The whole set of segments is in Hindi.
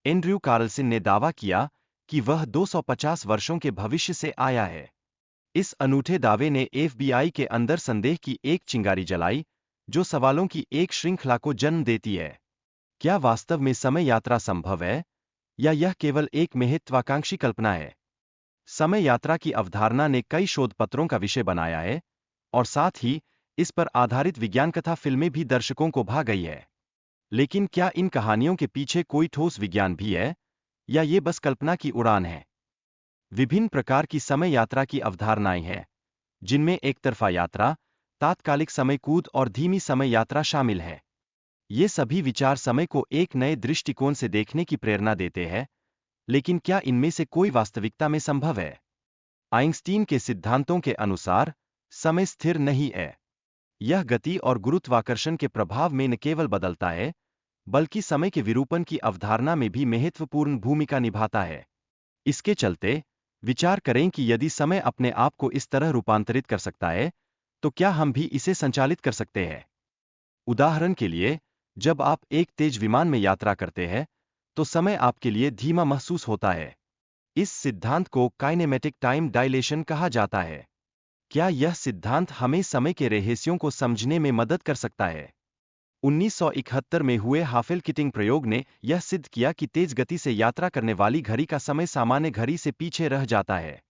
एंड्रयू कार्लसन ने दावा किया कि वह 250 वर्षों के भविष्य से आया है। इस अनूठे दावे ने एफबीआई के अंदर संदेह की एक चिंगारी जलाई, जो सवालों की एक श्रृंखला को जन्म देती है। क्या वास्तव में समय यात्रा संभव है, या यह केवल एक महत्वाकांक्षी कल्पना है? समय यात्रा की अवधारणा ने कई शोधपत्रों का विषय बनाया है, और साथ ही इस पर आधारित विज्ञान कथा फिल्में भी दर्शकों को भा गई है। लेकिन क्या इन कहानियों के पीछे कोई ठोस विज्ञान भी है, या ये बस कल्पना की उड़ान है? विभिन्न प्रकार की समय यात्रा की अवधारणाएं हैं, जिनमें एक तरफा यात्रा, तात्कालिक समय कूद और धीमी समय यात्रा शामिल है। ये सभी विचार समय को एक नए दृष्टिकोण से देखने की प्रेरणा देते हैं, लेकिन क्या इनमें से कोई वास्तविकता में संभव है? आइंस्टीन के सिद्धांतों के अनुसार समय स्थिर नहीं है। यह गति और गुरुत्वाकर्षण के प्रभाव में न केवल बदलता है, बल्कि समय के विरूपण की अवधारणा में भी महत्वपूर्ण भूमिका निभाता है। इसके चलते विचार करें कि यदि समय अपने आप को इस तरह रूपांतरित कर सकता है, तो क्या हम भी इसे संचालित कर सकते हैं? उदाहरण के लिए, जब आप एक तेज विमान में यात्रा करते हैं, तो समय आपके लिए धीमा महसूस होता है। इस सिद्धांत को काइनेमेटिक टाइम डायलेशन कहा जाता है। क्या यह सिद्धांत हमें समय के रहस्यों को समझने में मदद कर सकता है? 1971 में हुए हाफेल किटिंग प्रयोग ने यह सिद्ध किया कि तेज गति से यात्रा करने वाली घड़ी का समय सामान्य घड़ी से पीछे रह जाता है।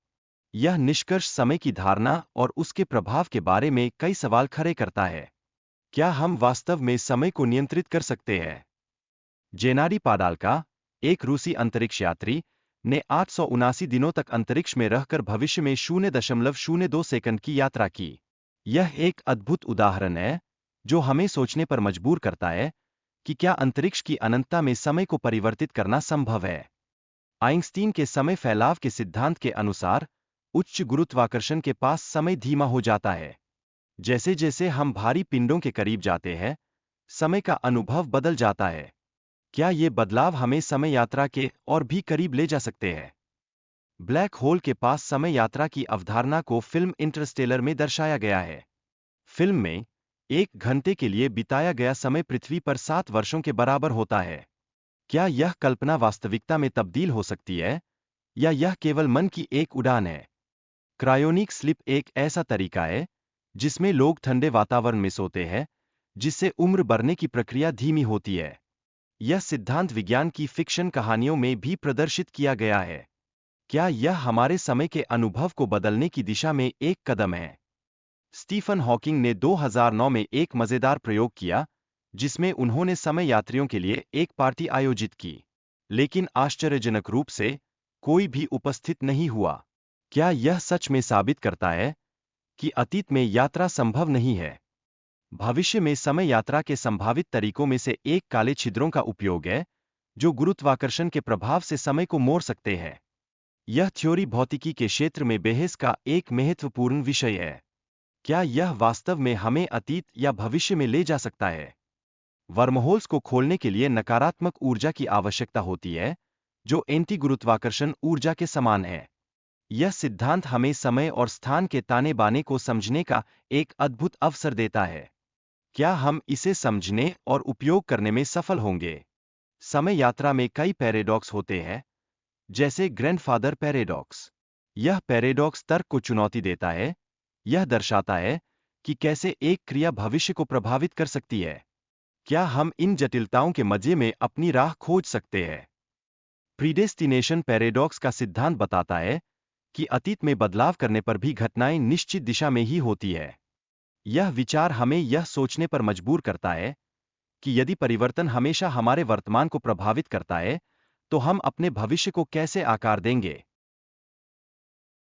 यह निष्कर्ष समय की धारणा और उसके प्रभाव के बारे में कई सवाल खड़े करता है। क्या हम वास्तव में समय को नियंत्रित कर सकते हैं? जेनारी पाडाल्का, एक रूसी अंतरिक्ष यात्री, ने 879 दिनों तक अंतरिक्ष में रहकर भविष्य में 0.02 सेकंड की यात्रा की। यह एक अद्भुत उदाहरण है, जो हमें सोचने पर मजबूर करता है कि क्या अंतरिक्ष की अनंतता में समय को परिवर्तित करना संभव है। आइंस्टीन के समय फैलाव के सिद्धांत के अनुसार, उच्च गुरुत्वाकर्षण के पास समय धीमा हो जाता है। जैसे जैसे हम भारी पिंडों के करीब जाते हैं, समय का अनुभव बदल जाता है। क्या ये बदलाव हमें समय यात्रा के और भी करीब ले जा सकते हैं? ब्लैक होल के पास समय यात्रा की अवधारणा को फिल्म इंटरस्टेलर में दर्शाया गया है। फिल्म में 1 घंटे के लिए बिताया गया समय पृथ्वी पर 7 वर्षों के बराबर होता है। क्या यह कल्पना वास्तविकता में तब्दील हो सकती है, या यह केवल मन की एक उड़ान है? क्रायोनिक स्लिप एक ऐसा तरीका है जिसमें लोग ठंडे वातावरण में सोते हैं, जिससे उम्र बढ़ने की प्रक्रिया धीमी होती है। यह सिद्धांत विज्ञान की फिक्शन कहानियों में भी प्रदर्शित किया गया है। क्या यह हमारे समय के अनुभव को बदलने की दिशा में एक कदम है? स्टीफन हॉकिंग ने 2009 में एक मजेदार प्रयोग किया, जिसमें उन्होंने समय यात्रियों के लिए एक पार्टी आयोजित की। लेकिन आश्चर्यजनक रूप से कोई भी उपस्थित नहीं हुआ। क्या यह सच में साबित करता है कि अतीत में यात्रा संभव नहीं है? भविष्य में समय यात्रा के संभावित तरीकों में से एक काले छिद्रों का उपयोग है, जो गुरुत्वाकर्षण के प्रभाव से समय को मोड़ सकते हैं। यह थ्योरी भौतिकी के क्षेत्र में बहस का एक महत्वपूर्ण विषय है। क्या यह वास्तव में हमें अतीत या भविष्य में ले जा सकता है? वर्महोल्स को खोलने के लिए नकारात्मक ऊर्जा की आवश्यकता होती है, जो एंटी गुरुत्वाकर्षण ऊर्जा के समान है। यह सिद्धांत हमें समय और स्थान के ताने बाने को समझने का एक अद्भुत अवसर देता है। क्या हम इसे समझने और उपयोग करने में सफल होंगे? समय यात्रा में कई पैराडॉक्स होते हैं, जैसे ग्रैंडफादर पैराडॉक्स। यह पैराडॉक्स तर्क को चुनौती देता है। यह दर्शाता है कि कैसे एक क्रिया भविष्य को प्रभावित कर सकती है। क्या हम इन जटिलताओं के मध्य में अपनी राह खोज सकते हैं? प्रीडेस्टिनेशन पैराडॉक्स का सिद्धांत बताता है कि अतीत में बदलाव करने पर भी घटनाएं निश्चित दिशा में ही होती है। यह विचार हमें यह सोचने पर मजबूर करता है कि यदि परिवर्तन हमेशा हमारे वर्तमान को प्रभावित करता है, तो हम अपने भविष्य को कैसे आकार देंगे?